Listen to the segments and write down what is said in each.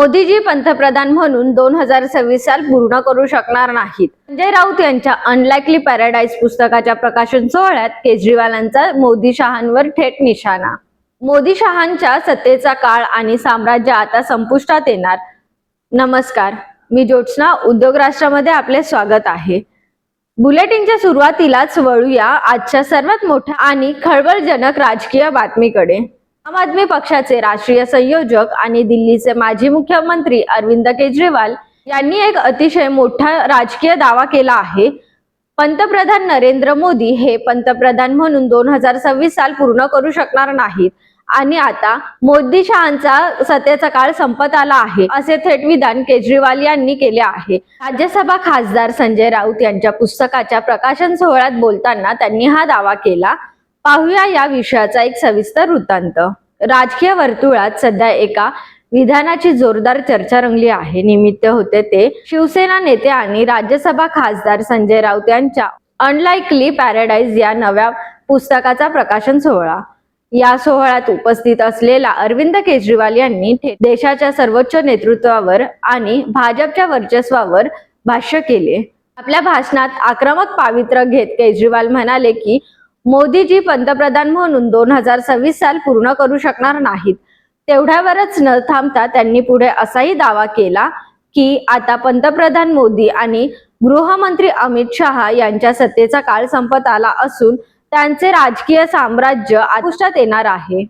मोदीजी पंतप्रधान म्हणून 2026 साल पूर्ण करू शकणार नाहीत. संजय राऊत यांच्या अनलाइकली पॅराडाईज पुस्तकाच्या प्रकाशन सोहळ्यात केजरीवालांचा मोदी शहांवर थेट निशाणा. मोदी शहांच्या सत्तेचा काळ आणि साम्राज्य आता संपुष्टात येणार. नमस्कार, मी ज्योत्स्ना. उद्योग राष्ट्रामध्ये आपले स्वागत आहे. बुलेटिनच्या सुरुवातीलाच वळूया आजच्या सर्वात मोठ्या आणि खळबळजनक राजकीय बातमीकडे. आम आदमी पक्षाचे राष्ट्रीय संयोजक आणि दिल्लीचे माजी मुख्यमंत्री अरविंद केजरीवाल यांनी एक अतिशय मोठा राजकीय दावा केला आहे. पंतप्रधान नरेंद्र मोदी हे पंतप्रधान म्हणून 2026 साल पूर्ण करू शकणार नाहीत आणि आता मोदी शहांचा सत्तेचा काळ संपत आला आहे, असे थेट विधान केजरीवाल यांनी केले आहे. राज्यसभा खासदार संजय राऊत यांच्या पुस्तकाच्या प्रकाशन सोहळ्यात बोलताना त्यांनी हा दावा केला. पाहूया या विषयाचा एक सविस्तर वृत्तांत. राजकीय वर्तुळात सध्या एका विधानाची जोरदार चर्चा रंगली आहे. निमित्त होते ते शिवसेना नेते आणि राज्यसभा खासदार संजय राऊत यांच्या अनलाइकली पॅराडाईज या नव्या पुस्तकाचा प्रकाशन सोहळा. या सोहळ्यात उपस्थित असलेला अरविंद केजरीवाल यांनी देशाच्या सर्वोच्च नेतृत्वावर आणि भाजपच्या वर्चस्वावर भाष्य केले. आपल्या भाषणात आक्रमक पावित्र्य घेत केजरीवाल म्हणाले की मोदीजी पंतप्रधान म्हणून 2026 साल पूर्ण करू शकणार नाहीत. तेवढ्यावरच न थांबता त्यांनी पुढे असाही दावा केला की आता पंतप्रधान मोदी आणि गृहमंत्री अमित शहा यांच्या सत्तेचा काळ संपत आला असून त्यांचे राजकीय साम्राज्य संपुष्टात येणार आहे.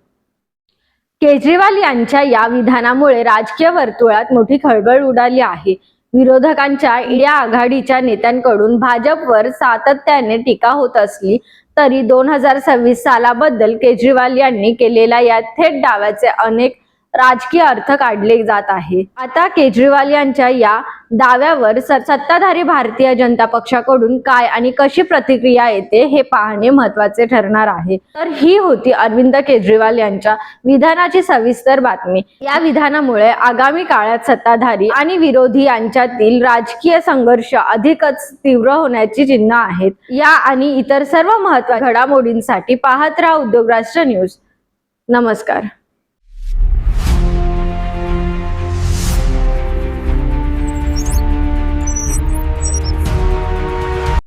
केजरीवाल यांच्या या विधानामुळे राजकीय वर्तुळात मोठी खळबळ उडाली आहे. विरोधकांच्या इंडिया आघाडीच्या नेत्यांकडून भाजपवर सातत्याने टीका होत असली तरी 2026 सालाबद्दल केजरीवाल यांनी केलेल्या या थेट दाव्याचे अनेक राजकीय अर्थ काढले जात आहे. आता केजरीवाल यांच्या या दाव्यावर सत्ताधारी भारतीय जनता पक्षाकडून काय आणि कशी प्रतिक्रिया येते हे पाहणे महत्त्वाचे ठरणार आहे. तर ही होती अरविंद केजरीवाल यांच्या विधानाची सविस्तर बातमी. या विधानामुळे आगामी काळात सत्ताधारी आणि विरोधी यांच्यातील राजकीय संघर्ष अधिकच तीव्र होण्याची चिन्ह आहेत. या आणि इतर सर्व महत्त्वाच्या घडामोडींसाठी पाहत राहा उद्योग राष्ट्र न्यूज. नमस्कार.